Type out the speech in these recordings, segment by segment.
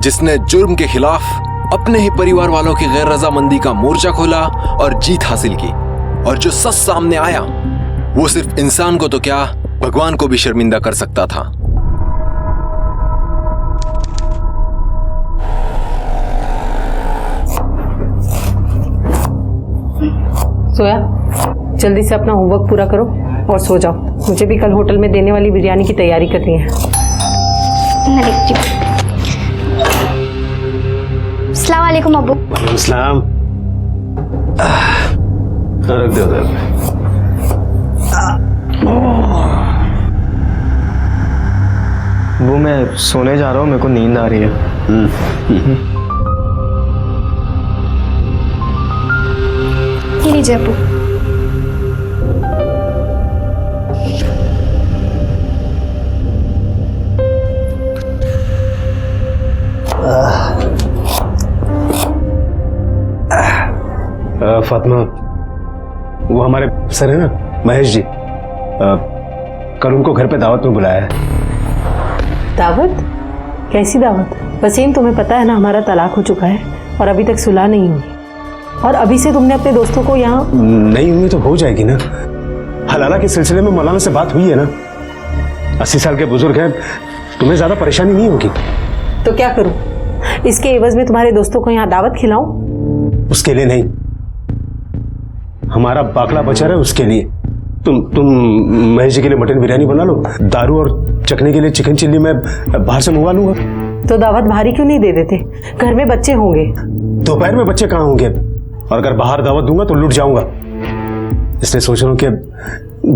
जिसने जुर्म के खिलाफ अपने ही परिवार वालों की गैर रजामंदी का मोर्चा खोला और जीत हासिल की। और जो सच सामने आया वो सिर्फ इंसान को तो क्या, भगवान को भी शर्मिंदा कर सकता था। सोया, जल्दी से अपना होमवर्क पूरा करो और सो जाओ। मुझे भी कल होटल में देने वाली बिरयानी की तैयारी करनी है। अस्सलाम वालेकुम अब्बू। वालेकुम सलाम। रख दो उधर। वो मैं सोने जा रहा हूँ, मेरे को नींद आ रही है। ये लीजिए अब्बू। फातिमा, वो हमारे सर है ना महेश जी, कल उनको घर पे दावत में बुलाया है। दावत? कैसी दावत? वसीम, तुम्हें पता है ना हमारा तलाक हो चुका है और अभी तक सुलह नहीं हुई। और अभी से तुमने अपने दोस्तों को यहाँ नहीं हुई तो हो जाएगी ना। हलाला के सिलसिले में मौलाना से बात हुई है ना। 80 साल के बुजुर्ग हैं, तुम्हें ज्यादा परेशानी नहीं होगी। तो क्या करूं? इसके एवज में तुम्हारे दोस्तों को यहाँ दावत खिलाऊं? उसके लिए नहीं, हमारा बाकला बचा रहा है उसके लिए। तुम महेश जी के लिए मटन बिरयानी बना लो, दारू और चखने के लिए चिकन चिल्ली मैं बाहर से मंगवा लूंगा। तो दावत भारी क्यों नहीं दे देते? घर में बच्चे होंगे। दोपहर में बच्चे कहाँ होंगे? और अगर बाहर दावत दूंगा तो लुट जाऊंगा, इसलिए सोच रहा हूँ कि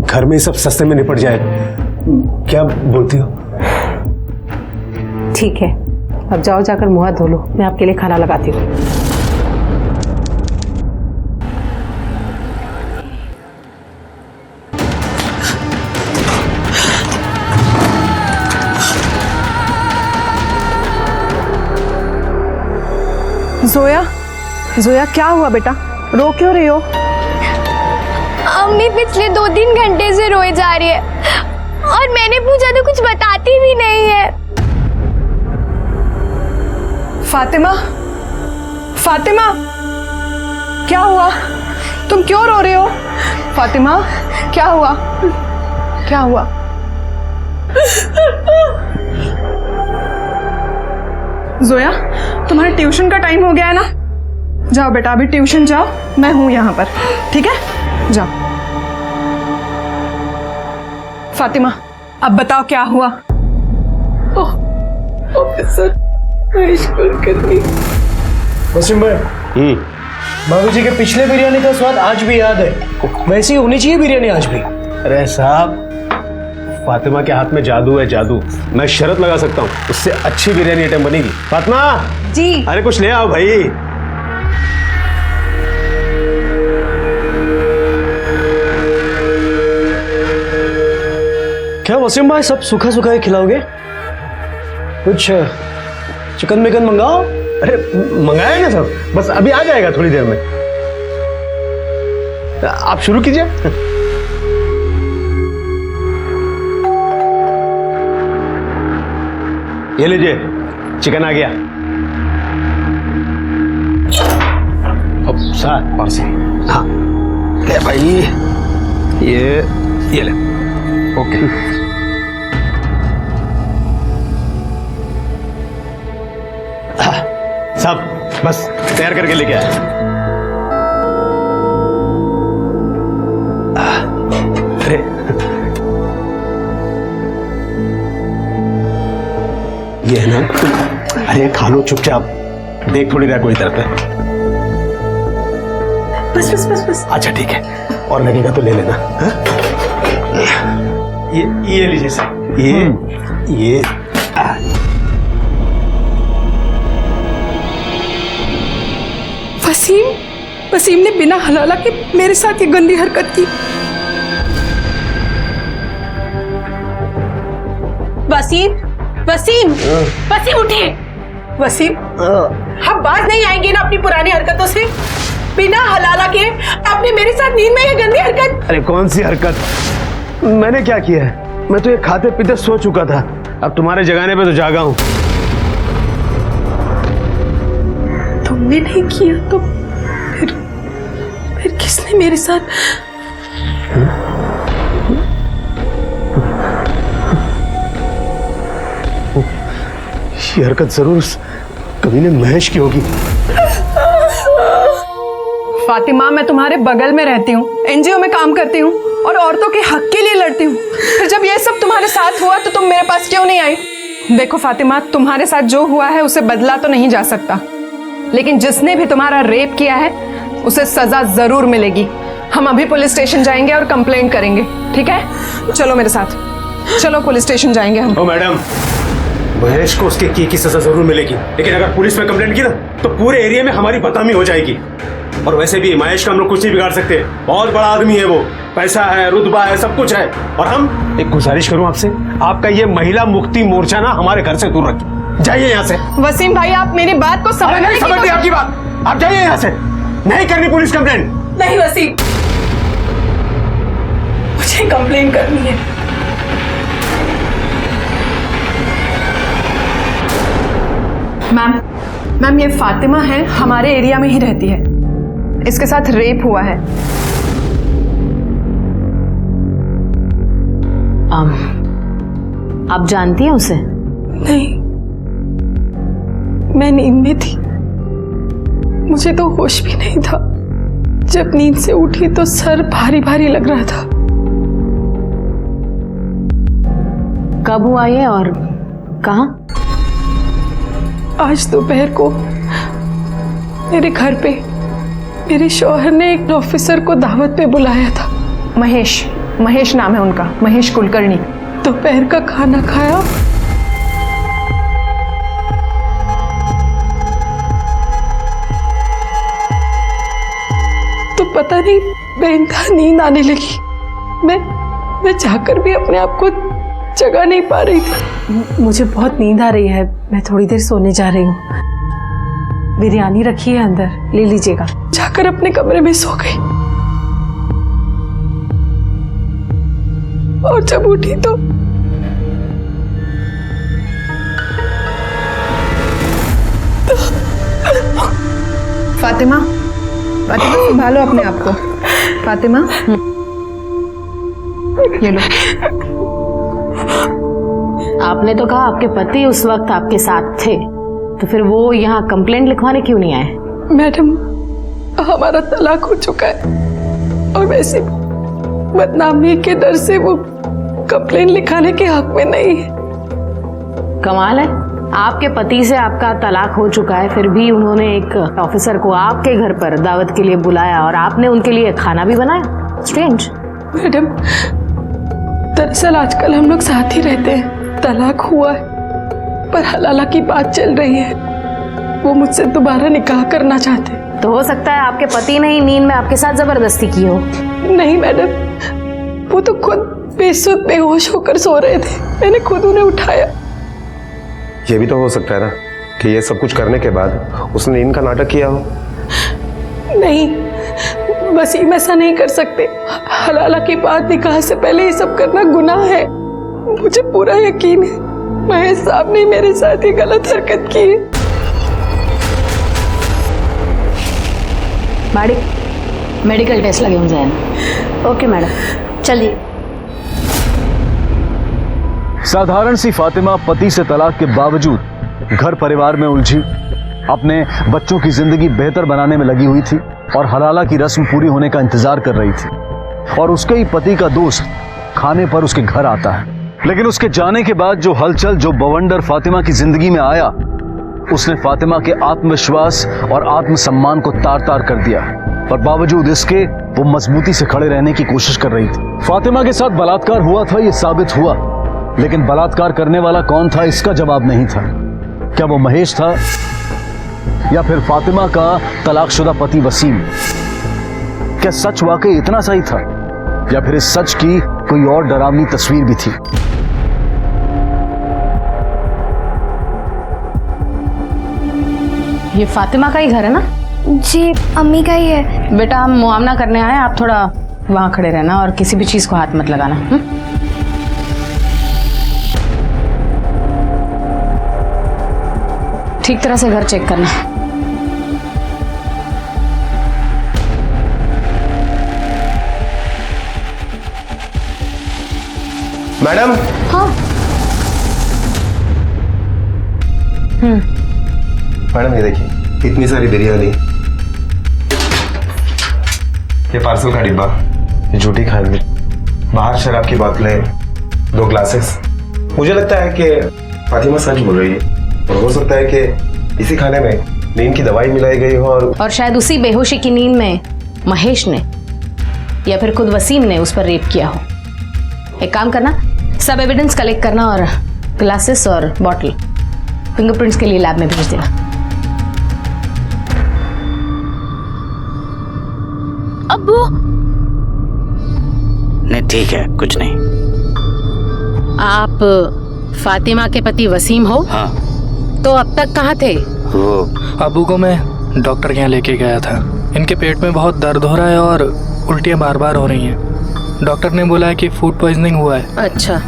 घर में सब सस्ते में निपट जाए। क्या बोलती हो? ठीक है, अब जाओ, जाकर मुंह हाथ धो लो, मैं आपके लिए खाना लगाती हूँ। जोया, क्या हुआ बेटा? रो क्यों रही हो? अम्मी पिछले 2-3 घंटे से रोए जा रही है और मैंने पूछा तो कुछ बताती भी नहीं है। फातिमा, क्या हुआ? तुम क्यों रो रहे हो? फातिमा, क्या हुआ? जोया, तुम्हारे ट्यूशन का टाइम हो गया है ना? जाओ बेटा, अभी ट्यूशन जाओ, मैं हूं यहाँ पर, ठीक है? जाओ। फातिमा, अब बताओ क्या हुआ? ऑफिसर वसीम भाई, भाभी जी के पिछले बिरयानी का स्वाद आज भी याद है। वैसी होनी चाहिए बिरयानी आज भी। अरे साहब, फातिमा के हाथ में जादू है, जादू। मैं शर्त लगा सकता हूँ, उससे अच्छी बिरयानी आइटम बनेगी। फातिमा जी। अरे कुछ ले आओ भाई। क्या वसीम भाई, सब सूखा सूखा ही खिलाओगे? कुछ चिकन मिकन मंगाओ। अरे मंगाया ना सब, बस अभी आ जाएगा थोड़ी देर में। आप शुरू कीजिए। ये लीजिए, चिकन आ गया। अब साथ और से, हाँ ले भाई, ये ले। ओके, सब बस तैयार करके लेके आए। अरे ये है ना, अरे खा लो चुपचाप, देख थोड़ी रहा कोई तरफ है। बस। अच्छा ठीक है, और लगेगा तो ले लेना। हा? ये लीजिए सर, ये वसीम ने बिना हलाला के मेरे साथ ये गंदी हरकत की। वसीम उठिए। वसीम, हम बाज नहीं आएंगे ना अपनी पुरानी हरकतों से? बिना हलाला के आपने मेरे साथ नींद में ये गंदी हरकत। अरे कौन सी हरकत? मैंने क्या किया है? मैं तो ये खाते पीते सो चुका था, अब तुम्हारे जगाने पे तो जागा हूं। मैंने नहीं किया तो फिर किसने मेरे साथ? ये हरकत जरूर उस कमीने महेश की होगी। फातिमा, मैं तुम्हारे बगल में रहती हूँ, एनजीओ में काम करती हूँ और औरतों के हक के लिए लड़ती हूँ। फिर जब ये सब तुम्हारे साथ हुआ तो तुम मेरे पास क्यों नहीं आई? देखो फातिमा, तुम्हारे साथ जो हुआ है उसे बदला तो नहीं जा सकता, लेकिन जिसने भी तुम्हारा रेप किया है उसे सजा जरूर मिलेगी। हम अभी पुलिस स्टेशन जाएंगे और कंप्लेंट करेंगे, ठीक है? चलो मेरे साथ, चलो पुलिस स्टेशन जाएंगे हम। ओ मैडम, महेश को उसके की सजा जरूर मिलेगी, लेकिन अगर पुलिस में कंप्लेंट की ना तो पूरे एरिया में हमारी बदनामी हो जाएगी। और वैसे भी महेश का हम लोग कुछ नहीं बिगाड़ सकते, बहुत बड़ा आदमी है वो, पैसा है, रुतबा है, सब कुछ है। और हम एक गुजारिश करूं आपसे, आपका ये महिला मुक्ति मोर्चा ना हमारे घर से दूर रखिए, जाइए यहाँ से। वसीम भाई, आप मेरी बात को समझने की समझ आपकी बात, आप जाइए यहाँ से, नहीं करनी पुलिस कंप्लेंट। नहीं वसीम, मुझे कंप्लेन करनी है। मैम ये फातिमा है, हमारे एरिया में ही रहती है, इसके साथ रेप हुआ है। आप जानती हैं उसे? नहीं, मैं नींद में थी, मुझे तो होश भी नहीं था। जब नींद से उठी तो सर भारी भारी लग रहा था। कब हुआ ये और कहाँ? आज दोपहर को मेरे घर पे मेरे शौहर ने एक ऑफिसर को दावत पे बुलाया था। महेश नाम है उनका, महेश कुलकर्णी। दोपहर का खाना खाया, तो पता नहीं बेइंतहा नींद आने लगी। मैं जाकर भी अपने आप को जगा नहीं पा रही थी। मुझे बहुत नींद आ रही है, मैं थोड़ी देर सोने जा रही हूँ। बिरयानी रखी है अंदर, ले लीजिएगा। जाकर अपने कमरे में सो गई और जब उठी तो फातिमा संभालो अपने आप को। फातिमा, ये लो। आपने तो कहा आपके पति उस वक्त आपके साथ थे, तो फिर वो यहाँ कंप्लेंट लिखवाने क्यों नहीं आए? मैडम, हमारा तलाक हो चुका है और वैसे बदनामी के डर से वो कंप्लेंट लिखाने के हक में नहीं है। कमाल है, आपके पति से आपका तलाक हो चुका है, फिर भी उन्होंने एक ऑफिसर को आपके घर पर दावत के लिए बुलाया और आपने उनके लिए खाना भी बनाया। स्ट्रेंज। मैडम, दरअसल आजकल हम लोग साथ ही रहते हैं, तलाक हुआ है पर हलाला की बात चल रही है। वो मुझसे दोबारा निकाह करना चाहते हैं। तो हो सकता है आपके पति ने ही नींद में आपके साथ जबरदस्ती की हो। नहीं मैडम, वो तो खुद बेसुध बेहोश होकर सो रहे थे, मैंने खुद उन्हें उठाया। ये भी तो हो सकता है ना कि ये सब कुछ करने के बाद उसने नींद का नाटक किया हो। नहीं, वसीम ऐसा नहीं कर सकते। हलाला की बात निकाह से पहले ये सब करना गुनाह है। मुझे पूरा यकीन है महेश साहब ने मेरे साथ ये गलत हरकत की है। मेडिकल टेस्ट लगे होंगे। ओके मैडम, चलिए। साधारण सी फातिमा पति से तलाक के बावजूद घर परिवार में उलझी, अपने बच्चों की जिंदगी बेहतर बनाने में लगी हुई थी और हलाला की रस्म पूरी होने का इंतजार कर रही थी। और उसके ही पति का दोस्त खाने पर उसके घर आता है, लेकिन उसके जाने के बाद जो हलचल, जो बवंडर फातिमा की जिंदगी में आया, उसने फातिमा के आत्मविश्वास और आत्मसम्मान को तार तार कर दिया। और बावजूद इसके वो मजबूती से खड़े रहने की कोशिश कर रही थी। फातिमा के साथ बलात्कार हुआ था, ये साबित हुआ, लेकिन बलात्कार करने वाला कौन था इसका जवाब नहीं था। क्या वो महेश था या फिर फातिमा का तलाकशुदा पति वसीम? क्या सच वाकई इतना सही था या फिर इस सच की कोई और डरावनी तस्वीर भी थी? ये फातिमा का ही घर है ना? जी अम्मी का ही है। बेटा, हम मुआवना करने आए, आप थोड़ा वहां खड़े रहना और किसी भी चीज को हाथ मत लगाना। ठीक तरह से घर चेक करना। मैडम। हाँ। मैडम ये देखिए, इतनी सारी बिरयानी, ये पार्सल का डिब्बा, ये झूठी खांडवी, बाहर शराब की बोतलें, 2 ग्लासेस। मुझे लगता है कि फातिमा सच बोल रही है और हो सकता है कि इसी खाने में नींद की दवाई मिलाई गई हो और शायद उसी बेहोशी की नींद में महेश ने या फिर खुद वसीम ने उस पर रेप किया हो। एक काम करना, सब एविडेंस कलेक्ट करना और ग्लासेस और बॉटल फिंगरप्रिंट्स के लिए लैब में भेज देना। अब्बू नहीं ठीक है, कुछ नहीं। आप फातिमा के पति वसीम हो? हाँ। तो अब तक कहाँ थे? वो अबू को मैं डॉक्टर के यहाँ लेके गया था। इनके पेट में बहुत दर्द हो रहा है और उल्टियाँ बार बार हो रही हैं। डॉक्टर ने बोला है कि फूड पॉइजनिंग हुआ है। अच्छा,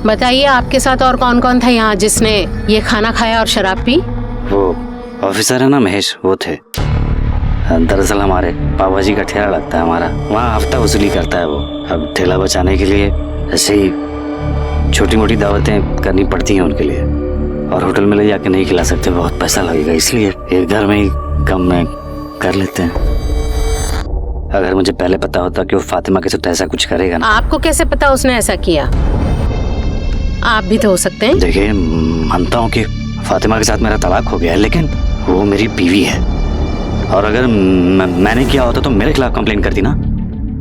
बताइए आपके साथ और कौन कौन था यहाँ जिसने ये खाना खाया और शराब पी? वो ऑफिसर है ना महेश, वो थे। दरअसल हमारे पापा जी का ठेला लगता है हमारा, वहाँ हफ्ता वसूली करता है वो। अब ठेला बचाने के लिए ऐसे ही छोटी मोटी दावतें करनी पड़ती हैं उनके लिए, और होटल में ले जाके नहीं खिला सकते, बहुत पैसा लगेगा, इसलिए एक घर में ही कम में कर लेते हैं। अगर मुझे पहले पता होता कि वो फातिमा के साथ ऐसा कुछ करेगा ना। आपको कैसे पता उसने ऐसा किया? आप भी तो हो सकते हैं। देखिए, मानता हूँ कि फातिमा के साथ मेरा तलाक हो गया है, लेकिन वो मेरी बीवी है, और अगर मैंने किया होता तो मेरे खिलाफ कंप्लेन करती ना।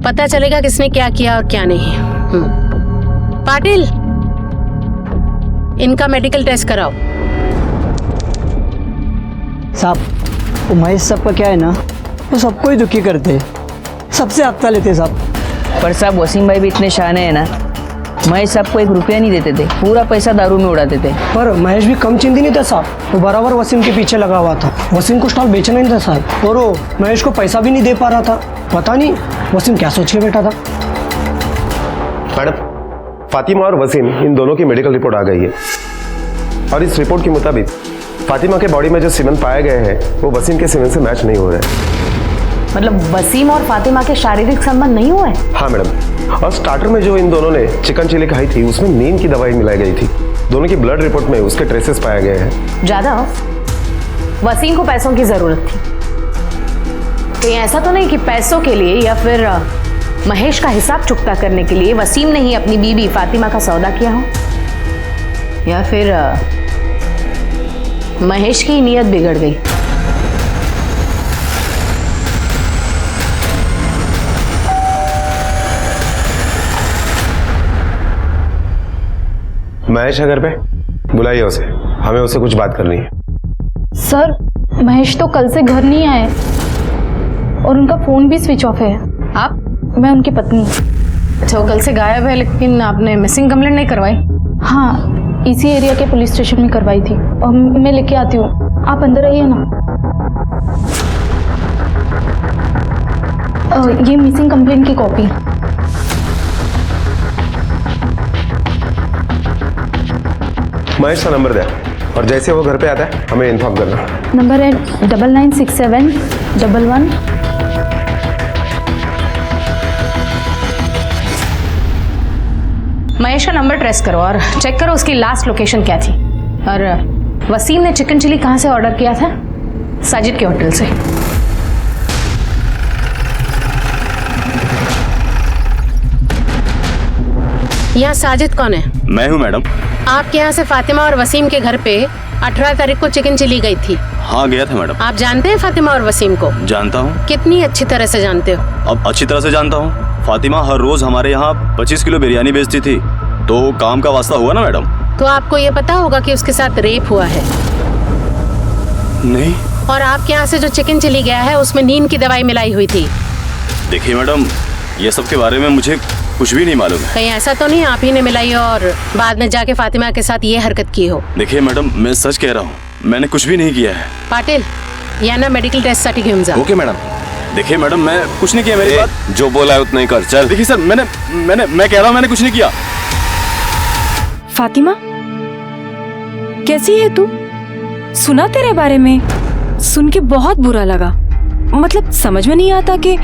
पता चलेगा किसने क्या किया और क्या नहीं। पाटिल, इनका मेडिकल टेस्ट कराओ। साहब, वो महेश साहब का क्या है ना, वो सबको ही दुखी करते हैं, सबसे हफ्ता लेते साहब। पर साहब वसीम भाई भी इतने शाने हैं ना, महेश साहब को 1 रुपया नहीं देते थे, पूरा पैसा दारू में उड़ाते थे। पर महेश भी कम चिंती नहीं था साहब, वो बराबर वसीम के पीछे लगा हुआ था। वसीम को स्टॉल बेचना नहीं था साहब, और वो महेश को पैसा भी नहीं दे पा रहा था। पता नहीं वसीम क्या सोच के बैठा था। मैडम, फातिमा और वसीम इन दोनों की मेडिकल रिपोर्ट आ गई है, और इस रिपोर्ट के मुताबिक फातिमा के बॉडी में जो सीमेंट पाए गए हैं वो वसीम के सीमेंट से मैच नहीं हो रहे हैं। मतलब वसीम और फातिमा के शारीरिक संबंध नहीं हुए? हाँ मैडम, और स्टार्टर में जो इन दोनों ने चिकन चिली खाई थी उसमें नींद की दवाई मिलाई गई थी। दोनों की ब्लड रिपोर्ट में उसके ट्रेसेस पाए गए हैं। जादव, वसीम को पैसों की जरूरत थी, कहीं ऐसा तो नहीं कि पैसों के लिए या फिर महेश का हिसाब चुकता करने के लिए वसीम ने ही अपनी बीवी फातिमा का सौदा किया हो, या फिर महेश की नीयत बिगड़ गई। महेश है घर पे? बुलाइए उसे, हमें उससे कुछ बात करनी है। सर, महेश तो कल से घर नहीं आए और उनका फोन भी स्विच ऑफ है। आप? मैं उनकी पत्नी। अच्छा, वो कल से गायब है, लेकिन आपने मिसिंग कंप्लेंट नहीं करवाई? हाँ, इसी एरिया के पुलिस स्टेशन में करवाई थी, और मैं लेके आती हूँ, आप अंदर आइए ना। ये मिसिंग कंप्लेंट की कॉपी। महेश का नंबर दे, और जैसे वो घर पे आता है हमें इन्फॉर्म करना। नंबर है 996711। महेश का नंबर ट्रेस करो और चेक करो उसकी लास्ट लोकेशन क्या थी। और वसीम ने चिकन चिली कहाँ से ऑर्डर किया था? साजिद के होटल से। यहाँ साजिद कौन है? मैं हूँ मैडम। आपके यहाँ से फातिमा और वसीम के घर पे 18 तारीख को चिकन चिली गई थी। हाँ, गया था मैडम। आप जानते हैं फातिमा और वसीम को? जानता हूँ। कितनी अच्छी तरह से जानते हो? अब अच्छी तरह से जानता हूँ। फातिमा हर रोज हमारे यहाँ 25 किलो बिरयानी बेचती थी, तो काम का वास्ता हुआ ना मैडम। तो आपको ये पता होगा कि उसके साथ रेप हुआ है? नहीं। और आपके यहाँ से जो चिकन चिली गया है उसमें नींद की दवाई मिलाई हुई थी। देखिए मैडम, ये सब के बारे में मुझे कुछ भी नहीं मालूम है। कहीं ऐसा तो नहीं आप ही ने मिलाई और बाद में जाके फातिमा के साथ ये हरकत की हो? देखिए मैडम, मैं सच कह रहा हूँ, मैंने कुछ भी नहीं किया है। पाटिल, या ना मेडिकल टेस्ट साठी घेऊन जा। Okay madam. देखिए मैडम, मैं कुछ नहीं किया। मेरी बात जो बोला है उतना ही कर, चल। देखिए सर, मैं कह रहा हूँ मैंने कुछ नहीं किया। फातिमा, कैसी है तू? सुना तेरे बारे में, सुन के बहुत बुरा लगा। मतलब समझ में नहीं आता कि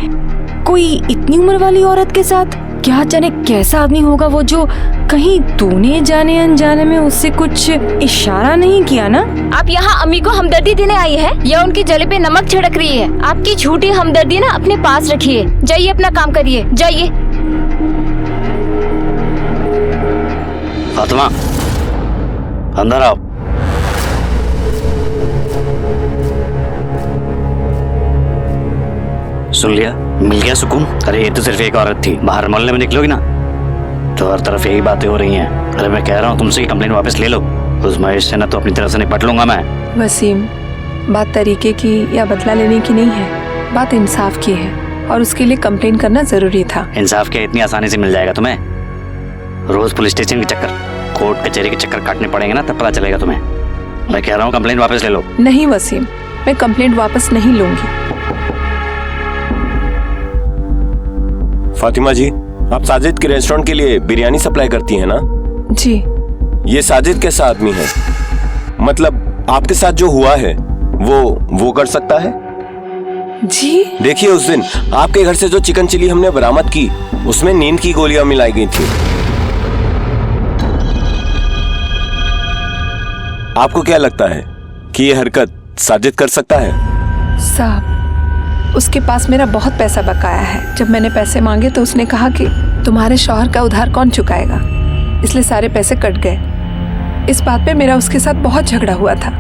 कोई इतनी उम्र वाली औरत के साथ क्या जाने कैसा आदमी होगा वो, जो कहीं तूने जाने अनजाने में उससे कुछ इशारा नहीं किया ना? आप यहाँ अम्मी को हमदर्दी देने आई है या उनकी जले पे नमक छिड़क रही है? आपकी झूठी हमदर्दी ना अपने पास रखिए। जाइए अपना काम करिए, जाइए। फातिमा, अंदर आओ। सुन लिया? मिल गया सुकून? अरे ये तो सिर्फ एक औरत थी, बाहर मोहल्ले में निकलोगी ना तो हर तरफ यही बातें हो रही हैं। अरे मैं कह रहा हूँ तुमसे कंप्लेंट वापस ले लो। उस महेश से ना तो अपनी तरफ से निपट लूंगा मैं। वसीम, बात तरीके की या बदला लेने की नहीं है, बात इंसाफ की है और उसके लिए कंप्लेन करना जरूरी था। इंसाफ क्या इतनी आसानी से मिल जाएगा तुम्हें? रोज पुलिस स्टेशन के चक्कर, कोर्ट कचहरी के चक्कर काटने पड़ेंगे ना, तब पता चलेगा तुम्हें। मैं कह रहा हूँ कंप्लेंट वापस ले लो। नहीं वसीम, मैं कंप्लेंट वापस नहीं लूंगी। फातिमा जी, आप साजिद के रेस्टोरेंट के लिए बिरयानी सप्लाई करती हैं ना? जी। ये साजिद कैसा आदमी है? मतलब आपके साथ जो हुआ है वो कर सकता है? जी। देखिए, उस दिन आपके घर से जो चिकन चिली हमने बरामद की उसमें नींद की गोलियां मिलाई गई थी। आपको क्या लगता है कि ये हरकत साजिद कर सकता है? साहब, उसके पास मेरा बहुत पैसा बकाया है। जब मैंने पैसे मांगे तो उसने कहा कि तुम्हारे शौहर का उधार कौन चुकाएगा, इसलिए सारे पैसे कट गए। इस बात पे मेरा उसके साथ बहुत झगड़ा हुआ था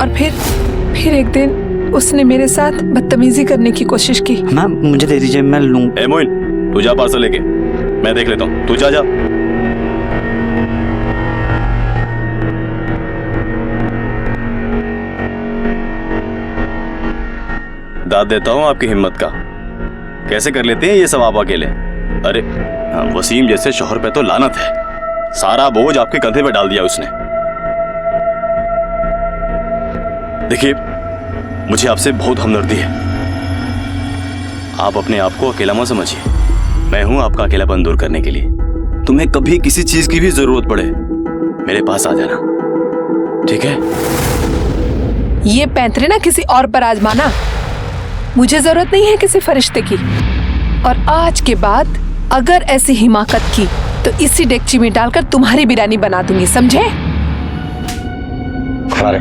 और फिर एक दिन उसने मेरे साथ बदतमीजी करने की कोशिश की। मैम मुझे दे दीजिए, मैं लूं। ए मोइन, तू जा पार्सल लेके, मैं देख लेता हूँ। तू जा। दाद देता हूँ आपकी हिम्मत का। कैसे कर लेते हैं ये सब आप अकेले? अरे वसीम जैसे शौहर पे तो लानत है, सारा बोझ आपके कंधे पे डाल दिया उसने। देखिए, मुझे आपसे बहुत हमदर्दी है। आप अपने आप को अकेला मत समझिए, मैं हूं आपका अकेलापन दूर करने के लिए। तुम्हें कभी किसी चीज की भी जरूरत पड़े मेरे पास आ जाना, ठीक है? ये पैंतरे ना किसी और पर आजमाना। मुझे जरूरत नहीं है किसी फरिश्ते की। और आज के बाद अगर ऐसी हिमाकत की तो इसी डेगची में डालकर तुम्हारी बिरयानी बना दूंगी, समझे? अरे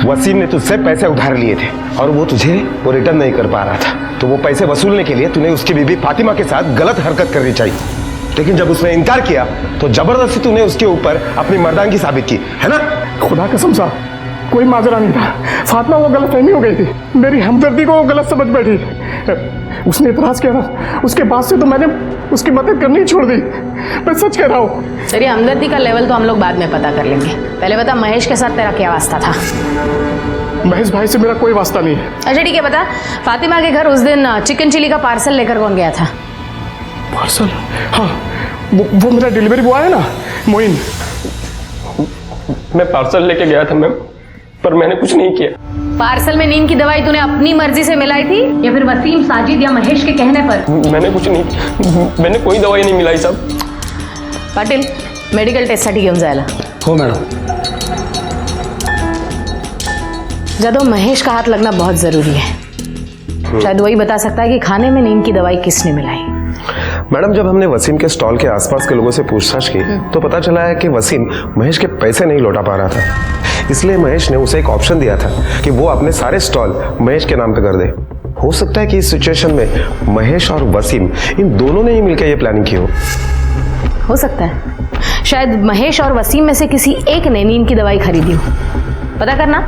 वसीम ने तुझसे पैसे उधार लिए थे और वो तुझे रिटर्न नहीं कर पा रहा था, तो वो पैसे वसूलने के लिए तूने उसकी बीबी फातिमा के साथ गलत हरकत करनी चाहिए। लेकिन जब उसने इनकार किया तो जबरदस्ती तूने उसके ऊपर अपनी मर्दानगी साबित की, है ना? खुदा कसम साहब, कोई माजरा नहीं था। फातिमा वो गलतफहमी हो गई थी, मेरी हमदर्दी को वो गलत समझ बैठी। उसने इतराज किया ना, उसके बाद से तो मैंने उसकी मदद करनी ही छोड़ दी। मैं सच कह रहा हूँ। चलिए, हमदर्दी का लेवल तो हम लोग बाद में पता कर लेंगे। पहले बता, महेश के साथ तेरा क्या वास्ता था? महेश भाई से मेरा कोई वास्ता नहीं है। अच्छा ठीक है, बता, फातिमा के घर उस दिन चिकन चिली का पार्सल लेकर कौन गया था? पार्सल? हाँ, वो मेरा डिलीवरी बॉय है ना, मोइन। मैं पार्सल लेके गया था मैम, पर मैंने कुछ नहीं किया। पार्सल में नींद की दवाई तूने अपनी मर्जी से मिलाई थी या फिर वसीम, साजिद या महेश के कहने पर? मैंने कुछ नहीं, मैंने कोई दवाई नहीं मिलाई साहब। पाटिल, मेडिकल टेस्टसाठी घेऊन जायला. हो मॅडम. जादव, महेश का हाथ लगना बहुत जरूरी है. शायद वही बता सकता है कि खाने में नींद की दवाई किसने मिलाई. मैडम, जब हमने वसीम के स्टॉल के आसपास के लोगों से पूछताछ की तो पता चला है कि वसीम महेश के पैसे नहीं लौटा पा रहा था, इसलिए महेश ने उसे एक ऑप्शन दिया था कि वो अपने सारे स्टॉल महेश के नाम पे कर दे. हो सकता है कि इस सिचुएशन में महेश और वसीम इन दोनों ने ही मिलकर ये प्लानिंग की हो सकता है. शायद महेश और वसीम में से किसी एक ने नींद की दवाई खरीदी हो. पता करना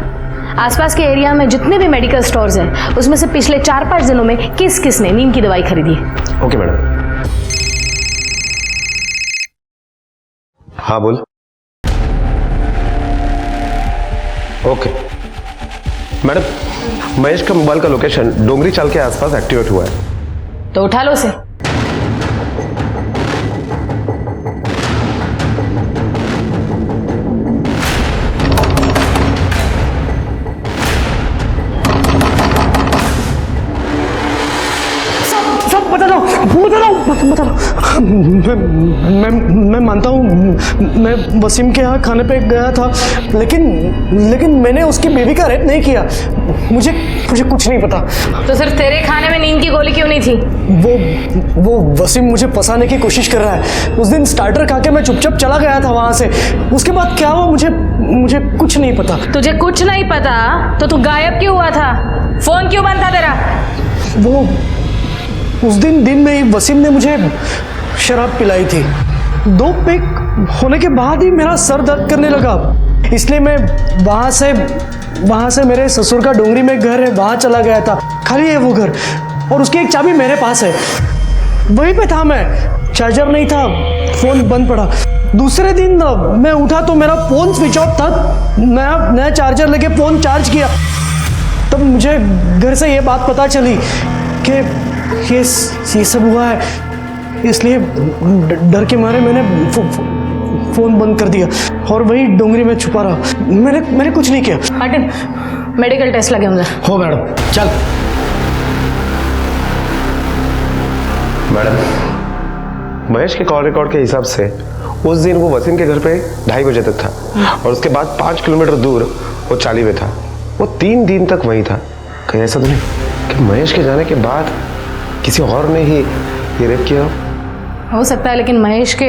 आसपास के एरिया में जितने भी मेडिकल स्टोर्स हैं उसमें से पिछले 4-5 दिनों में किस किस ने नींद की दवाई खरीदी है. Okay madam. हाँ बोल. ओके मैडम, महेश का मोबाइल का लोकेशन डोंगरी चाल के आसपास एक्टिवेट हुआ है, तो उठा लो उसे. बता रहा हूँ। मैं मानता हूँ मैं वसीम के यहाँ खाने पे गया था, लेकिन मैंने उसकी बेबी का रेप नहीं किया। मुझे कुछ नहीं पता। तो सिर्फ तेरे खाने में नींद की गोली क्यों नहीं थी? वो वसीम मुझे फंसाने की कोशिश कर रहा है। उस दिन स्टार्टर खा के मैं चुपचाप चला गया था वहां से। उसके बाद क्या हुआ मुझे कुछ नहीं पता। तुझे कुछ नहीं पता तो तू गायब क्यों हुआ था? फोन क्यों बंद था तेरा? वो उस दिन में ही वसीम ने मुझे शराब पिलाई थी। 2 पेग होने के बाद ही मेरा सर दर्द करने लगा, इसलिए मैं वहां से मेरे ससुर का डोंगरी में घर है, वहां चला गया था। खाली है वो घर और उसकी एक चाबी मेरे पास है। वहीं पे था मैं, चार्जर नहीं था, फोन बंद पड़ा। दूसरे दिन मैं उठा तो मेरा फोन स्विच ऑफ था। नया चार्जर लेके फोन चार्ज किया, तब मुझे घर से ये बात पता चली कि ये सब हुआ है। इसलिए डर के मारे मैंने फोन बंद कर दिया और वही डोंगरी में छुपा रहा। मैंने कुछ नहीं किया। मार्टिन, मेडिकल टेस्ट लगे होंगे। हो मैडम, चल। मैडम, महेश के कॉल रिकॉर्ड के हिसाब से उस दिन वो वसीम के घर पे 2:30 बजे तक था और उसके बाद 5 किलोमीटर दूर वो चाली में था। वो 3 दिन तक वहीं था। कहीं ऐसा तो नहीं कि महेश के जाने के बाद किसी और ने ही ये रेप किया? हो सकता है, लेकिन महेश के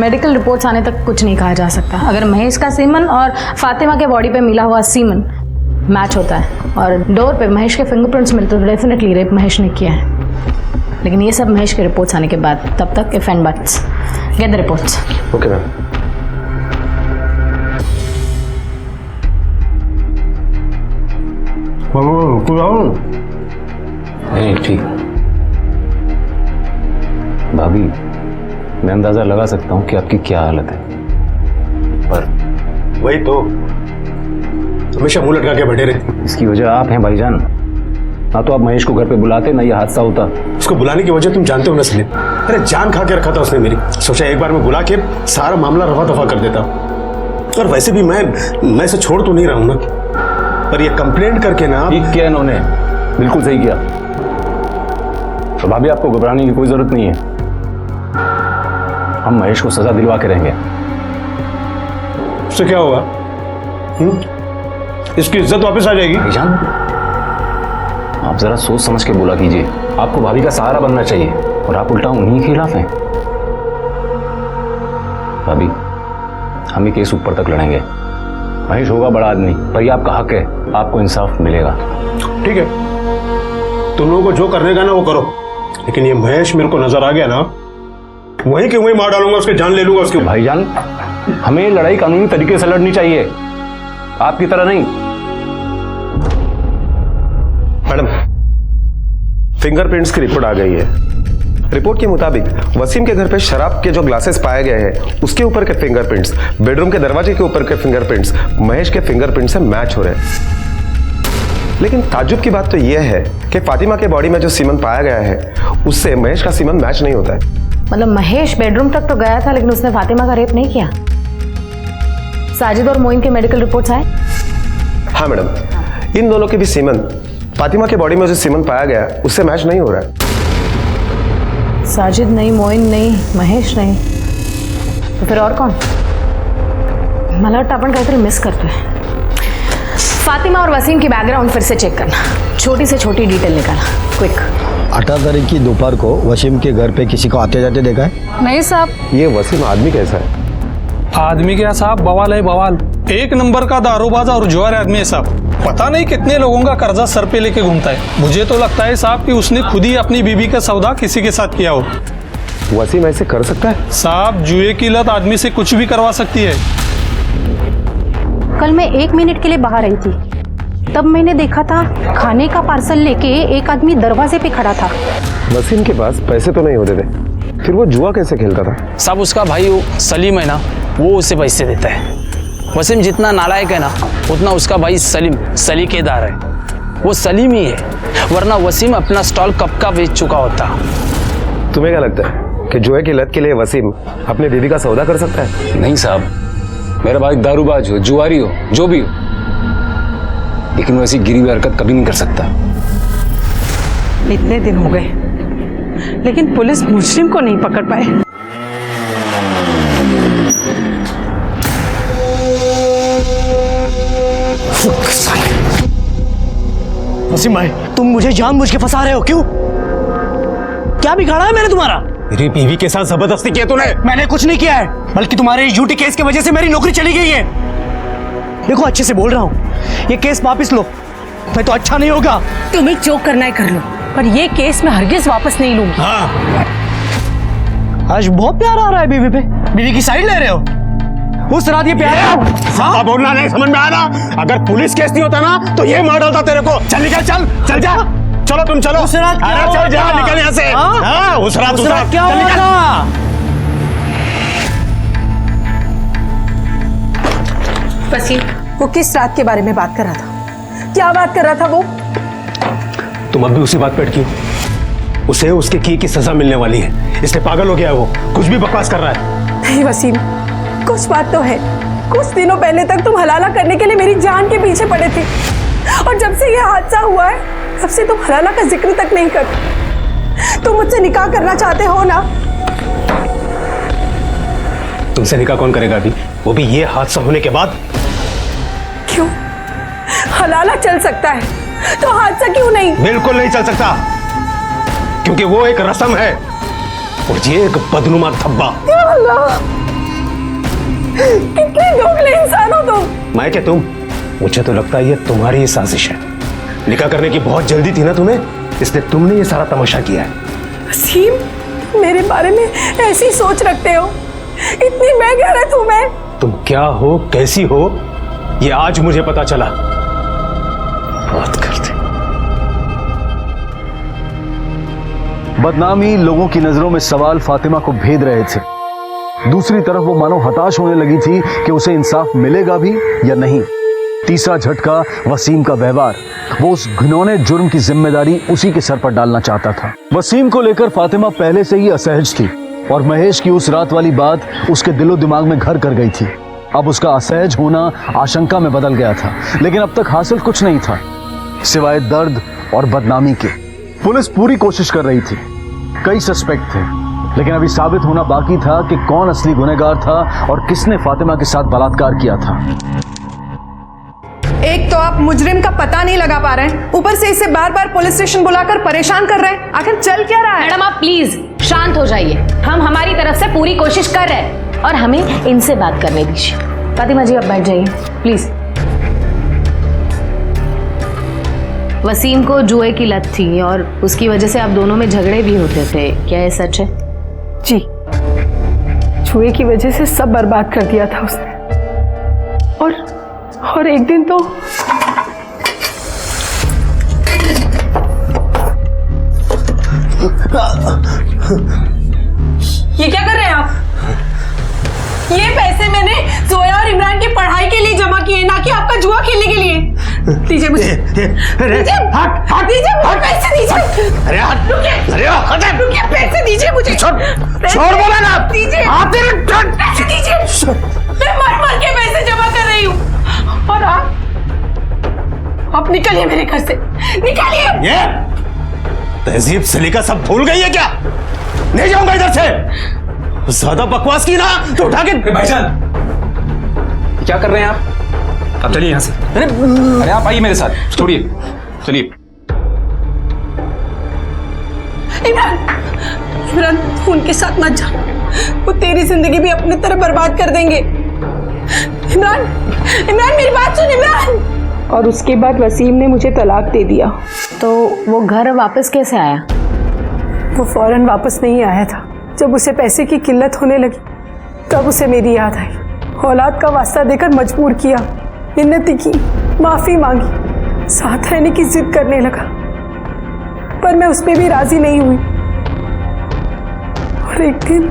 मेडिकल रिपोर्ट्स आने तक कुछ नहीं कहा जा सकता। अगर महेश का सीमन और फातिमा के बॉडी पे मिला हुआ सीमन मैच होता है और डोर पे महेश के फिंगरप्रिंट्स मिलते तो डेफिनेटली रेप महेश ने किया है। लेकिन ये सब महेश के रिपोर्ट्स आने के बाद, तब तक if and buts, get the reports. Okay ma'am. नहीं ठीक भाभी, मैं अंदाजा लगा सकता हूँ कि आपकी क्या हालत है, पर वही तो हमेशा मुंह लटका के बैठे रहे। इसकी वजह आप हैं भाईजान। ना तो आप महेश को घर पे बुलाते, ना ये हादसा होता। उसको बुलाने की वजह तुम जानते हो ना सलीम। अरे जान खा के रखा था उसने मेरी। सोचा एक बार में बुला के सारा मामला रफा दफा कर देता। और वैसे भी मैं इसे छोड़ तो नहीं रहा हूं ना, पर ये कंप्लेंट करके ना। ठीक किया इन्होंने, बिल्कुल सही किया। तो भाभी आपको घबराने की कोई जरूरत नहीं है। हम महेश को सजा दिलवा के रहेंगे। उससे क्या होगा? इसकी इज्जत वापस आ जाएगी। भाईजान, आप जरा सोच समझ के बोला कीजिए। आपको भाभी का सहारा बनना चाहिए और आप उल्टा उन्हीं के खिलाफ हैं। भाभी, हम ये केस ऊपर तक लड़ेंगे। महेश होगा बड़ा आदमी, पर ये आपका हक है, आपको इंसाफ मिलेगा। ठीक है, तुम लोगों को जो करने का ना वो करो, लेकिन ये महेश मेरे को नजर आ गया ना, वहीं के वहीं मार डालूंगा, उसके जान ले लूंगा उसके। भाईजान, हमें लड़ाई कानूनी तरीके से लड़नी चाहिए, आपकी तरह नहीं। मैडम, फिंगरप्रिंट्स की रिपोर्ट आ गई है। रिपोर्ट के मुताबिक वसीम के घर पे शराब के जो ग्लासेस पाए गए हैं उसके ऊपर के फिंगरप्रिंट्स, बेडरूम के दरवाजे के ऊपर के फिंगरप्रिंट्स महेश के फिंगरप्रिंट से मैच हो रहे हैं। लेकिन ताज्जुब की बात तो यह है कि फातिमा के बॉडी में जो सीमन पाया गया है उससे महेश का सीमन मैच नहीं होता है। मतलब महेश बेडरूम तक तो गया था, लेकिन उसने फातिमा का रेप नहीं किया। साजिद और मोइन के मेडिकल रिपोर्ट्स आए? हाँ मैडम, इन दोनों के भी सीमन फातिमा के बॉडी में जो सीमन पाया गया उससे मैच नहीं हो रहा है। साजिद नहीं, मोइन नहीं, महेश नहीं, तो फिर और कौन? मला वाटतं आपण काहीतरी मिस करतोय। फातिमा और वसीम की बैकग्राउंड फिर से चेक करना, छोटी से छोटी डिटेल निकालना, क्विक। 18 तारीख की दोपहर को वसीम के घर पे किसी को आते जाते देखा है? नहीं साहब। ये वसीम आदमी कैसा है? आदमी क्या साहब, बवाल है बवाल। 1 नंबर का दारूबाज और जुआर आदमी है साहब। पता नहीं कितने लोगों का कर्जा सर पे लेके घूमता है। मुझे तो लगता है साहब कि उसने खुद ही अपनी बीबी का सौदा किसी के साथ किया हो। वसीम ऐसे कर सकता है? साहब, जुए की लत आदमी से कुछ भी करवा सकती है। कल मैं 1 मिनट के लिए बाहर आई थी, तब मैंने देखा था खाने का पार्सल लेके एक आदमी दरवाजे पे खड़ा था। वसीम के पास पैसे तो नहीं होते थे, फिर वो जुआ कैसे खेलता था? साहब, उसका भाई सलीम है ना, वो उसे पैसे देता है। वसीम जितना नालायक है ना, उतना उसका भाई सलीम सलीकेदार है। वो सलीम ही है, वरना वसीम अपना स्टॉल कब का बेच चुका होता। तुम्हें क्या लगता है कि जुए की लत के लिए वसीम अपनी बीवी का सौदा कर सकता है? नहीं साहब, मेरा भाई दारूबाज हो, जुआरी हो, जो भी हो, लेकिन वैसी गिरी हुई हरकत कभी नहीं कर सकता। इतने दिन हो गए, लेकिन पुलिस मुजरिम को नहीं पकड़ पाए। वसीम भाई, तुम मुझे जानबूझ के फंसा रहे हो, क्यों? क्या बिगाड़ा है मैंने तुम्हारा? मेरी बीवी के साथ जबरदस्ती किया तूने? मैंने कुछ नहीं किया है, बल्कि तुम्हारे इस झूठी केस की वजह से मेरी नौकरी चली गई है। देखो, अच्छे से बोल रहा हूँ, ये केस वापस लो, मैं तो अच्छा नहीं होगा। तुम्हें जो करना है कर लो, पर ये केस मैं हरगिज वापस नहीं लूंगी। हाँ। आज बहुत प्यार आ रहा है बीवी पे, बीवी की साइड ले रहे हो? उस रात ये प्यार हाँ? बोलना नहीं समझ में आना। अगर पुलिस केस नहीं होता ना तो ये मार डालता तेरे को। चल निकल, चल जा, चलो तुम चलो। उस रात क्या चल जा, निकल यहाँ से। हाँ, उस रात क्या होगा? वसीम, वो किस रात के बारे में बात कर रहा था? क्या बात कर रहा था वो? तुम अब भी उसी बात पे अटकी हो। उसे उसके की सजा मिलने वाली है, इसलिए पागल हो गया है वो, कुछ भी बकवास कर रहा है। नहीं वसीम, कुछ बात तो है। कुछ दिनों पहले तक तुम हलाला करने के लिए मेरी जान के पीछे पड़े थे, और जब से यह हादसा हुआ है तब से तुम हलाला का जिक्र तक नहीं करते। तुम मुझसे निकाह करना चाहते हो ना? तुमसे निकाह कौन करेगा अभी, वो भी ये हादसा होने के बाद? क्यों? हलाला चल सकता है तो हादसा क्यों नहीं? बिल्कुल नहीं चल सकता, क्योंकि वो एक रस्म है और ये एक बदनुमा धब्बा। कितने दोगले इंसान हो तुम। मैं क्या तुम? मुझे तो लगता है ये तुम्हारी ही साजिश है। निकाह करने की बहुत जल्दी थी ना तुम्हें, इसलिए तुमने ये सारा तमाशा किया है। वसीम, मेरे बारे में ऐसी सोच रखते हो? इतनी बेगैरत हूं मैं? तुम क्या हो, कैसी हो, ये आज मुझे पता चला। बात करते। बदनामी लोगों की नजरों में सवाल फातिमा को भेद रहे थे। दूसरी तरफ वो मानो हताश होने लगी थी कि उसे इंसाफ मिलेगा भी या नहीं। तीसरा झटका वसीम का व्यवहार। वो उस घिनौने जुर्म की जिम्मेदारी उसी के सर पर डालना चाहता था। वसीम को लेकर फातिमा पहले से ही असहज थी और महेश की उस रात वाली बात उसके दिलो दिमाग में घर कर गई थी। अब उसका असहज होना आशंका में बदल गया था, लेकिन अब तक हासिल कुछ नहीं था सिवाय दर्द और बदनामी के। पुलिस पूरी कोशिश कर रही थी, कई सस्पेक्ट थे, लेकिन अभी साबित होना बाकी था कि कौन असली गुनहगार था और किसने फातिमा के साथ बलात्कार किया था। एक तो आप मुजरिम का पता नहीं लगा पा रहे हैं, ऊपर से इसे बार बार पुलिस स्टेशन बुलाकर परेशान कर रहे हैं। आखिर चल क्या रहा है? मैडम, आप प्लीज शांत हो जाइए। हम हमारी तरफ से पूरी कोशिश कर रहे हैं और हमें इनसे बात करने दीजिए। फातिमा जी, आप बैठ जाइए प्लीज। वसीम को जुए की लत थी और उसकी वजह से आप दोनों में झगड़े भी होते थे, क्या ये सच है? जी, जुए की वजह से सब बर्बाद कर दिया था उसने। और एक दिन तो ये क्या कर रहे हैं आप? ये पैसे मैंने जोया और इमरान की पढ़ाई के लिए जमा किए, ना कि आपका जुआ खेलने के लिए। दीजिए मुझे, दीजिए, हट दीजिए मुझे पैसे, दीजिए। अरे हट, अरे हट, रुकिए, पैसे दीजिए मुझे। छोड़ बोला ना, दीजिए, पैसे दीजिए। मैं मर के पैसे जमा कर रही हूँ और आप निकलिए मेरे घर से, निकलिए। ये तहजीब सलीका सब भूल गई है क्या? नहीं जाऊंगा इधर से। ज्यादा बकवास की ना तो उठा के। भाईजान, क्या कर रहे हैं आप? चलिए यहाँ से। अरे आप आइए मेरे साथ, छोड़िए, चलिए। इमरान, उनके साथ मत जा, वो तेरी जिंदगी भी अपनी तरह बर्बाद कर देंगे। इमरान, मेरी बात सुन इमरान। और उसके बाद वसीम ने मुझे तलाक दे दिया। तो वो घर वापस कैसे आया? वो फौरन वापस नहीं आया था। जब उसे पैसे की किल्लत होने लगी तब उसे मेरी याद आई। औलाद का वास्ता देकर मजबूर किया, मिन्नती की, माफी मांगी, साथ रहने की जिद करने लगा, पर मैं उस पर भी राजी नहीं हुई। और एक दिन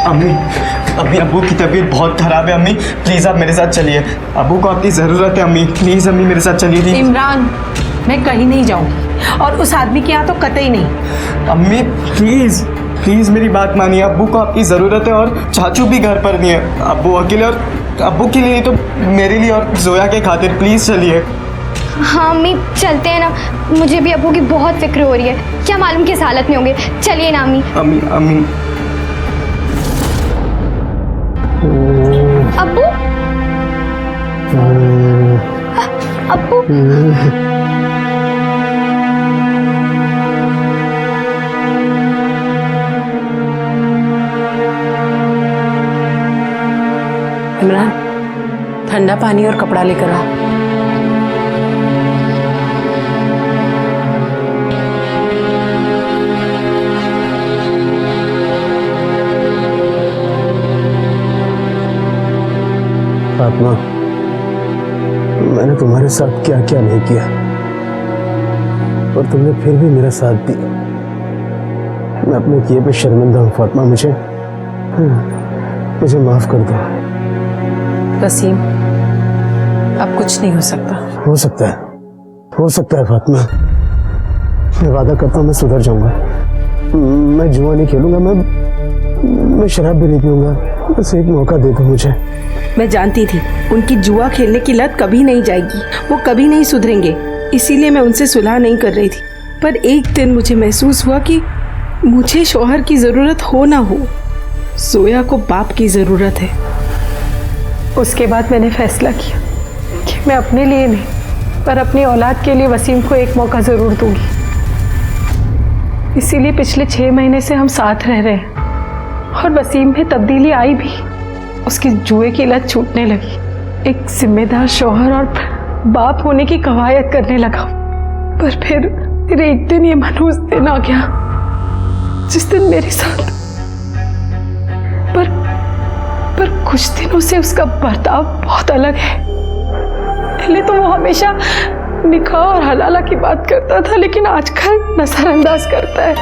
अम्मी, अब्बू की तबीयत बहुत खराब है। अम्मी प्लीज आप मेरे साथ चलिए, अब्बू को आपकी जरूरत है। अम्मी प्लीज, अम्मी मेरे साथ चलिए। इमरान, मैं कहीं नहीं जाऊंगी और उस आदमी के यहाँ तो कतई नहीं। अम्मी प्लीज प्लीज मेरी बात मानिए, अब्बू को आपकी जरूरत है और चाचू भी घर पर नहीं है। अब्बू अकेले, और अब्बू के लिए तो मेरे लिए और जोया के खातिर प्लीज चलिए। हाँ अम्मी चलते हैं ना, मुझे भी अब्बू की बहुत फिक्र हो रही है, क्या मालूम किस हालत में होंगे। चलिए ना अम्मी। अम्मी अम्मी अब्बू अब्बू इमरान, ठंडा पानी और कपड़ा लेकर आ। फातिमा, मैंने तुम्हारे साथ क्या क्या नहीं किया, और तुमने फिर भी मेरा साथ दिया। मैं अपने किए पे शर्मिंदा हूँ फातिमा, मुझे माफ कर दो। वसीम, अब कुछ नहीं हो सकता। हो सकता है फातिमा। मैं वादा करता हूँ मैं सुधर जाऊंगा। मैं जुआ नहीं खेलूंगा, मैं शराब भी नहीं पीऊंगा। बस एक मौका दे दो मुझे। मैं जानती थी उनकी जुआ खेलने की लत कभी नहीं जाएगी, वो कभी नहीं सुधरेंगे, इसीलिए मैं उनसे सुलह नहीं कर रही थी। पर एक दिन मुझे महसूस हुआ कि मुझे शौहर की ज़रूरत हो ना हो, जोया को बाप की ज़रूरत है। उसके बाद मैंने फैसला किया कि मैं अपने लिए नहीं पर अपनी औलाद के लिए वसीम को एक मौका ज़रूर दूंगी। इसीलिए पिछले 6 महीने से हम साथ रह रहे हैं, और वसीम में तब्दीली आई भी। उसकी जुए की लत छूटने लगी, एक जिम्मेदार शौहर और बाप होने की कवायद करने लगा। पर फिर एक दिन ये मनहूस दिन आ गया जिस दिन मेरे साथ पर कुछ दिनों से उसका बर्ताव बहुत अलग है। पहले तो वो हमेशा निकाह और हलाला की बात करता था, लेकिन आजकल नजरअंदाज करता है।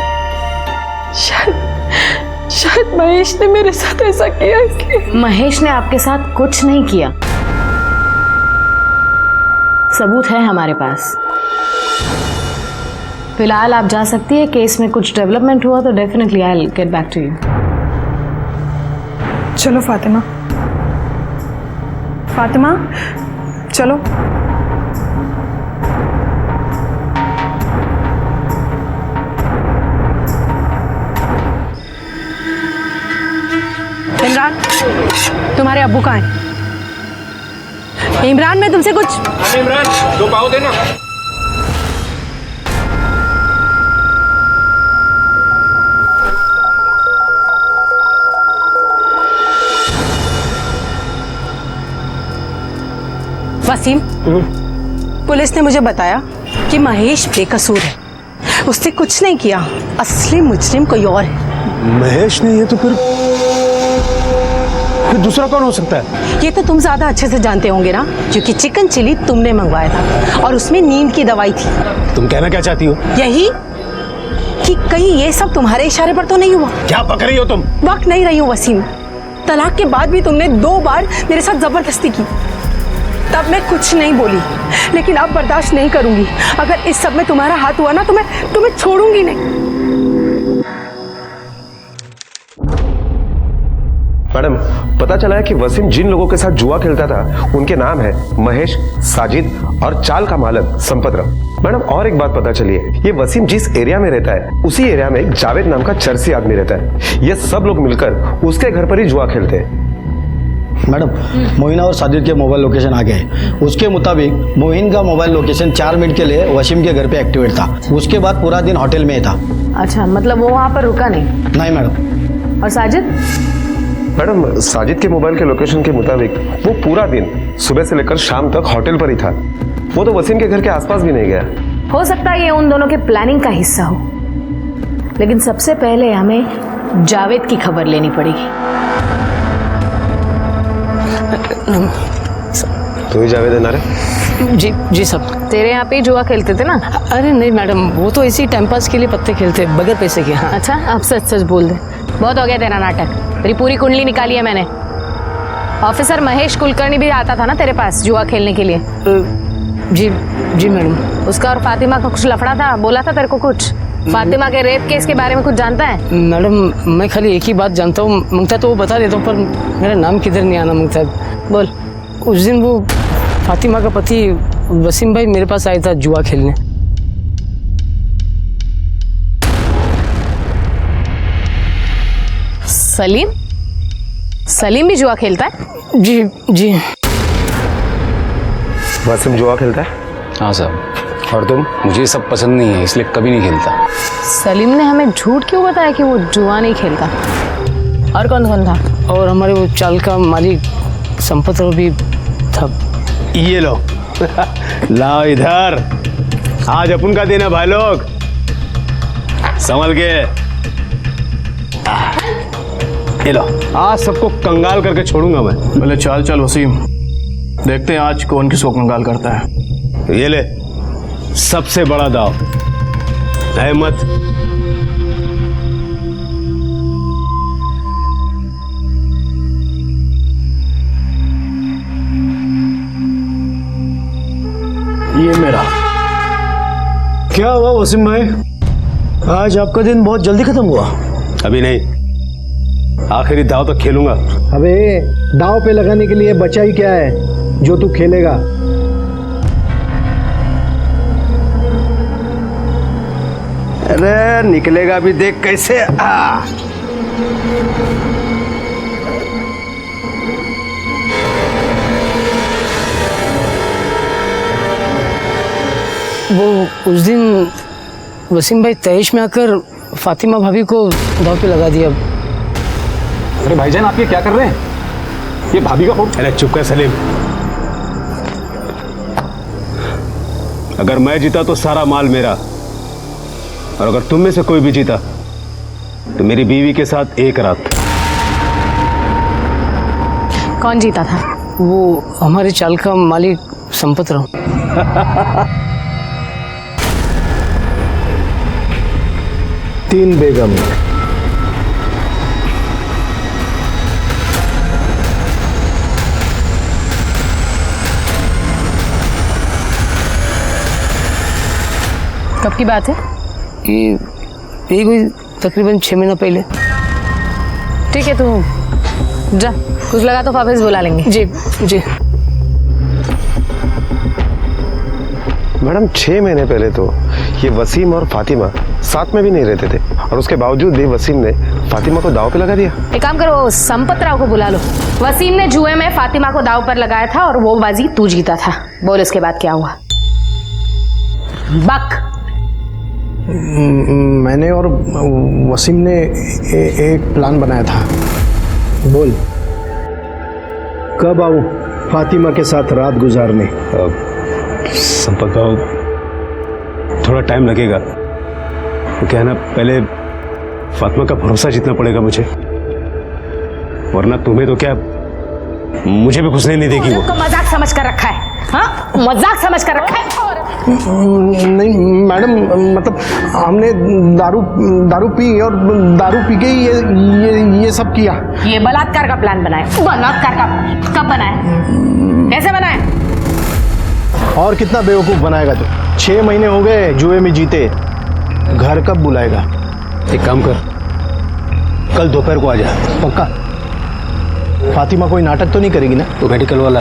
शायद महेश ने मेरे साथ ऐसा किया इसलिए। महेश ने आपके साथ कुछ नहीं किया, सबूत है हमारे पास। फिलहाल आप जा सकती है, केस में कुछ डेवलपमेंट हुआ तो definitely I will get back to you. चलो फातिमा, चलो। इमरान, तुम्हारे अब्बू कहाँ हैं? इमरान, मैं तुमसे कुछ। इमरान, 2 पाव देना। वसीम, पुलिस ने मुझे बताया कि महेश बेकसूर है, उसने कुछ नहीं किया, असली मुजरिम कोई और है। महेश नहीं है तो फिर दूसरा कौन हो सकता है? ये तो तुम ज्यादा अच्छे से जानते होंगे ना, क्योंकि चिकन चिली तुमने मंगवाया था और उसमें नींद की दवाई थी। तुम कहना क्या चाहती हो? यही कि कहीं ये सब तुम्हारे इशारे पर तो नहीं हुआ। क्या पक रही हो तुम? वक्त नहीं रही हूँ वसीम, तलाक के बाद भी तुमने 2 बार मेरे साथ जबरदस्ती की, तब मैं कुछ नहीं बोली, लेकिन अब बर्दाश्त नहीं करूंगी। अगर इस सब में तुम्हारा हाथ हुआ ना तो मैं तुम्हें छोड़ूंगी नहीं। मैडम, पता चला है कि वसीम जिन लोगों के साथ जुआ खेलता था उनके नाम है महेश, साजिद और चाल का मालक संपतराव। मैडम, और एक बात पता चली है, ये वसीम जिस एरिया में रहता है उसी एरिया में एक जावेद नाम का चरसी आदमी रहता है। ये सब लोग मिलकर उसके घर पर ही जुआ खेलते हैं। मैडम, मोहिना और साजिद के मोबाइल लोकेशन आ गए। उसके मुताबिक मोहिन का मोबाइल लोकेशन 4 मिनट के लिए वसीम के घर पे एक्टिवेट था, उसके बाद पूरा दिन होटल में था। अच्छा, मतलब वो वहाँ पर रुका नहीं? नहीं मैडम। और साजिद? मैडम, साजिद के मोबाइल के लोकेशन के मुताबिक वो पूरा दिन सुबह से लेकर शाम तक होटल पर ही था। वो तो वसीम के घर के आसपास भी नहीं गया। हो सकता है ये उन दोनों के प्लानिंग का हिस्सा हो, लेकिन सबसे पहले हमें जावेद की खबर लेनी पड़ेगी। तो ही जावेद है ना रे? जी सब। तेरे यहाँ पे जुआ खेलते थे ना? अरे नहीं मैडम, वो तो इसी टाइम पास के लिए पत्ते खेलते बगैर पैसे के। हाँ। अच्छा, अब सच सच बोल दे। बहुत हो गया तेरा नाटक, तेरी पूरी कुंडली निकाली है मैंने। ऑफिसर महेश कुलकर्णी भी आता था ना तेरे पास जुआ खेलने के लिए? जी मैडम। उसका और फातिमा का कुछ लफड़ा था, बोला था तेरे को कुछ? फातिमा के रेप केस के बारे में कुछ जानता है? मैडम, मैं खाली एक ही बात जानता हूँ, मंगता तो वो बता देता हूँ, पर मेरा नाम किधर नहीं आना मंगता। बोल। उस दिन वो फातिमा का पति वसीम भाई मेरे पास आया था जुआ खेलने। सलीम? सलीम भी जुआ खेलता है? जी जी। वसीम जुआ खेलता है? हाँ साहब। और तुम? मुझे ये सब पसंद नहीं है, इसलिए कभी नहीं खेलता। सलीम ने हमें झूठ क्यों बताया कि वो जुआ नहीं खेलता? और कौन कौन था? और हमारे वो चाल का मालिक संपत राव भी था। ये लो लाओ इधर, आज अपन का दिन है भाई लोग, संभल के। ये लो, आज सबको कंगाल करके छोड़ूंगा मैं। पहले चाल चल वसीम, देखते हैं आज कौन किसको कंगाल करता है। ये ले, सबसे बड़ा दाव, अहमद। ये मेरा। क्या हुआ वसीम भाई, आज आपका दिन बहुत जल्दी खत्म हुआ? अभी नहीं, आखिरी दाव तो खेलूंगा। अबे दाव पे लगाने के लिए बचा ही क्या है जो तू खेलेगा? अरे निकलेगा भी, देख कैसे। वो उस दिन वसीम भाई तैश में आकर फातिमा भाभी को दाव पे लगा दिया। अरे भाईजान आप ये क्या कर रहे हैं? ये भाभी का फोन। अरे चुप कर सलीम, अगर मैं जीता तो सारा माल मेरा, और अगर तुम में से कोई भी जीता तो मेरी बीवी के साथ एक रात। कौन जीता था? वो हमारे चाल का मालिक संपत राव। 3 बेगम। कब की बात है? ये कोई तकरीबन 6 महीना पहले। ठीक है, तू जा, कुछ लगा तो वापस बुला लेंगे। जी जी। मैडम 6 महीने पहले तो ये वसीम और फातिमा साथ में भी नहीं रहते थे, और उसके बावजूद भी वसीम ने फातिमा को दाव पे लगा दिया। एक काम करो, संपत राव को बुला लो। वसीम ने जुए में फातिमा को दाव पर लगाया था और वो बाजी तू जीता था। बोल इसके बाद क्या हुआ? बक। मैंने और वसीम ने एक प्लान बनाया था। बोल, कब आऊं फातिमा के साथ रात गुजारने? संपत भाव, थोड़ा टाइम लगेगा। तो क्या है ना, पहले फातिमा का भरोसा जीतना पड़ेगा मुझे, वरना तुम्हें तो क्या, मुझे भी घुसने नहीं देगी वो। तो मजाक समझ कर रखा है? हाँ, मजाक समझ कर रखा है? नहीं मैडम, मतलब हमने दारू पी और दारू पी के ये सब किया। ये बलात्कार का प्लान बनाया? बलात्कार का कब बनाया? कैसे बनाया? और कितना बेवकूफ बनाएगा तू? 6 महीने हो गए जुए में जीते, घर कब बुलाएगा? एक काम कर, कल दोपहर को आ जा। पक्का? फातिमा कोई नाटक तो नहीं करेगी ना? तो मेडिकल वाला,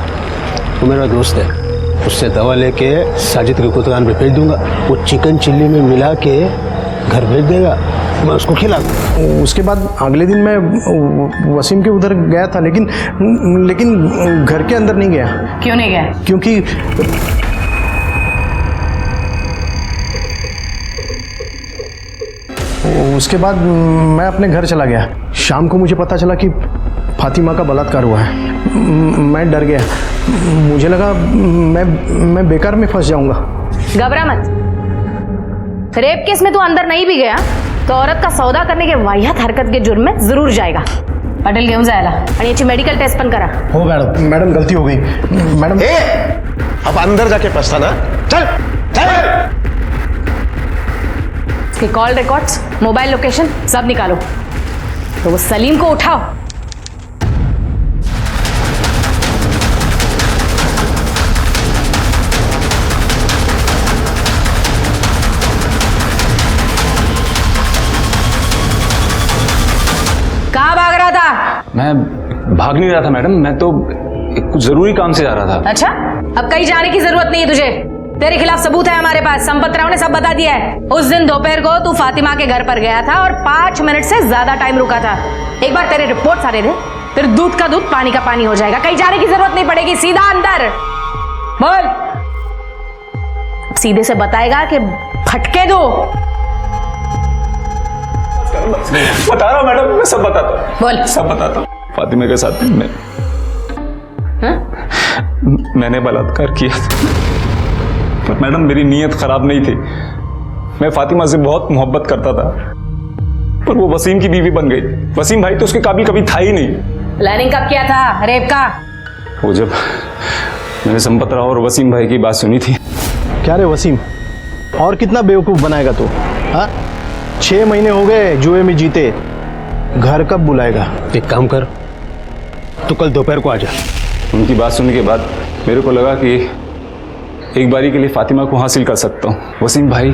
वो मेरा दोस्त है, उससे दवा लेके साजिद की दुकान पे भेज दूंगा। वो चिकन चिल्ली में मिला के घर भेज देगा, मैं उसको खिला। उसके बाद अगले दिन मैं वसीम के उधर गया था, लेकिन घर के अंदर नहीं गया। क्यों नहीं गया? क्योंकि उसके बाद मैं अपने घर चला गया। शाम को मुझे पता चला कि फातिमा का बलात्कार हुआ है। मैं डर गया, मुझे लगा मैं बेकार में फंस जाऊंगा। घबरा मत, रेप केस में तू अंदर नहीं भी गया तो औरत का सौदा करने के वाहियात हरकत के जुर्म में जरूर जाएगा। पटेल घेऊन जायला आणि याची मेडिकल टेस्ट पण करा। हो मैडम गलती हो गई मैडम। अब अंदर जाके पछता ना, चल चल। उसके कॉल रिकॉर्ड्स, मोबाइल लोकेशन सब निकालो, तो वो सलीम को उठाओ। कहाँ भाग रहा था? मैं भाग नहीं रहा था मैडम, मैं तो कुछ जरूरी काम से जा रहा था। अच्छा, अब कहीं जाने की जरूरत नहीं है तुझे। तेरे खिलाफ सबूत है हमारे पास। संपत राव ने सब बता दिया है। उस दिन दोपहर को तू फातिमा के घर पर गया था और 5 मिनट से ज्यादा टाइम रुका था। एक बार तेरे रिपोर्ट सारे दे, फिर दूध का दूध पानी का पानी हो जाएगा। कहीं जाने की जरूरत नहीं पड़ेगी, सीधा अंदर बोल। सीधे से बताएगा कि फटके दो। बता रहा हूँ मैडम, मैं सब बताता हूँ। बोल। सब बताता हूँ। फातिमा के साथ मैंने बलात्कार किया था, पर मैडम मेरी नीयत खराब नहीं थी। मैं फातिमा से बहुत मोहब्बत करता था, पर वो वसीम की बीवी बन गई। वसीम भाई तो उसके काबिल कभी था ही नहीं। प्लानिंग कब किया था रेप का? वो जब मैंने संपत राव और वसीम भाई की बात सुनी थी। क्या रे वसीम, और कितना बेवकूफ बनाएगा तू? हाँ, 6 महीने हो गए जुए में जीते, घर कब बुलाएगा? एक काम कर, तू कल दोपहर को आ जा। उनकी बात सुनने के बाद मेरे को लगा कि एक बारी के लिए फातिमा को हासिल कर सकता हूँ। वसीम भाई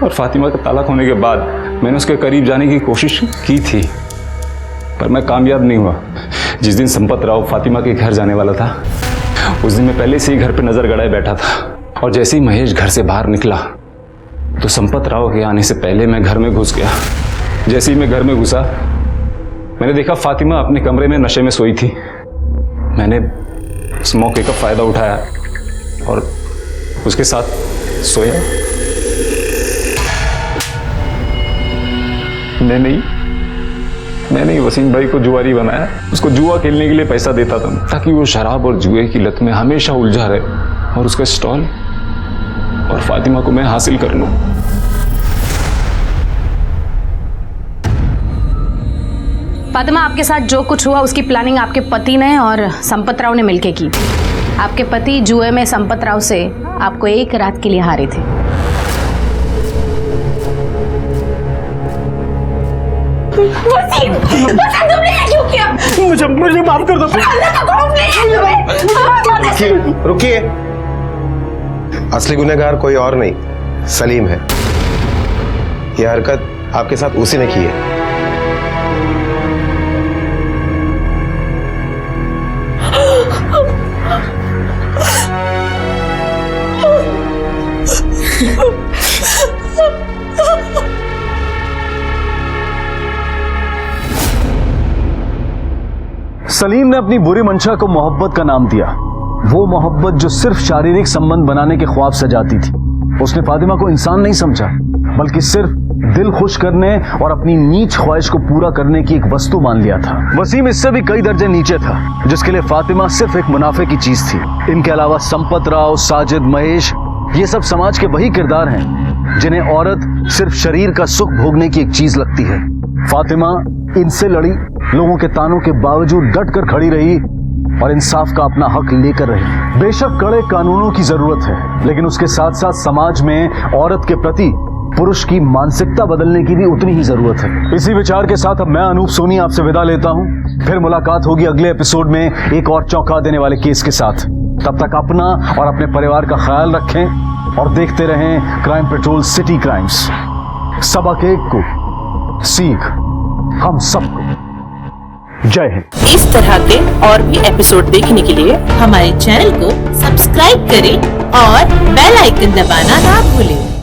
और फातिमा का तालाक होने के बाद मैंने उसके करीब जाने की कोशिश की थी, पर मैं कामयाब नहीं हुआ। जिस दिन संपत राव फातिमा के घर जाने वाला था, उस दिन मैं पहले से ही घर पे नजर गड़ाए बैठा था, और जैसे ही महेश घर से बाहर निकला तो संपत राव के आने से पहले मैं घर में घुस गया। जैसे ही मैं घर में घुसा, मैंने देखा फातिमा अपने कमरे में नशे में सोई थी। मैंने उस मौके का फायदा उठाया और उसके साथ सोया। मैं नहीं वसीम भाई को जुआरी बनाया। उसको जुआ खेलने के लिए पैसा देता था ताकि वो शराब और जुए की लत में हमेशा उलझा रहे, और उसका स्टॉल और फातिमा को मैं हासिल कर लूं। फातिमा, आपके साथ जो कुछ हुआ उसकी प्लानिंग आपके पति ने और संपत राव ने मिलकर की। आपके पति जुए में संपत राव से आपको एक रात के लिए हारे थे। वसीम, तुमने ये क्यों किया? मुझे माफ कर दो। रुकिए, असली गुनहगार कोई और नहीं, सलीम है। यह हरकत आपके साथ उसी ने की है। सलीम ने अपनी बुरी मंशा को मोहब्बत का नाम दिया। वो मोहब्बत जो सिर्फ शारीरिक संबंध बनाने के ख्वाब सजाती थी। उसने फातिमा को इंसान नहीं समझा, बल्कि सिर्फ दिल खुश करने और अपनी नीच ख्वाहिश को पूरा करने की एक वस्तु मान लिया था। वसीम इससे भी कई दर्जे नीचे था, जिसके लिए फातिमा सिर्फ एक मुनाफे की चीज थी। इनके अलावा संपत राव, साजिद, महेश, ये सब समाज के वही किरदार हैं जिन्हें औरत सिर्फ शरीर का सुख भोगने की एक चीज लगती है। फातिमा इनसे लड़ी, लोगों के तानों के बावजूद डट कर खड़ी रही और इंसाफ का अपना हक लेकर रही। बेशक कड़े कानूनों की जरूरत है, लेकिन उसके साथ साथ समाज में औरत के प्रति पुरुष की मानसिकता बदलने की भी उतनी ही जरूरत है। इसी विचार के साथ अब मैं अनूप सोनी आपसे विदा लेता हूं। फिर मुलाकात होगी अगले एपिसोड में एक और चौंका देने वाले केस के साथ। तब तक अपना और अपने परिवार का ख्याल रखें और देखते रहें क्राइम पेट्रोल सिटी क्राइम्स। सबक एक को सीख हम सबको। जय हिंद। इस तरह के और भी एपिसोड देखने के लिए हमारे चैनल को सब्सक्राइब करें और बेल आइकन दबाना ना भूलें।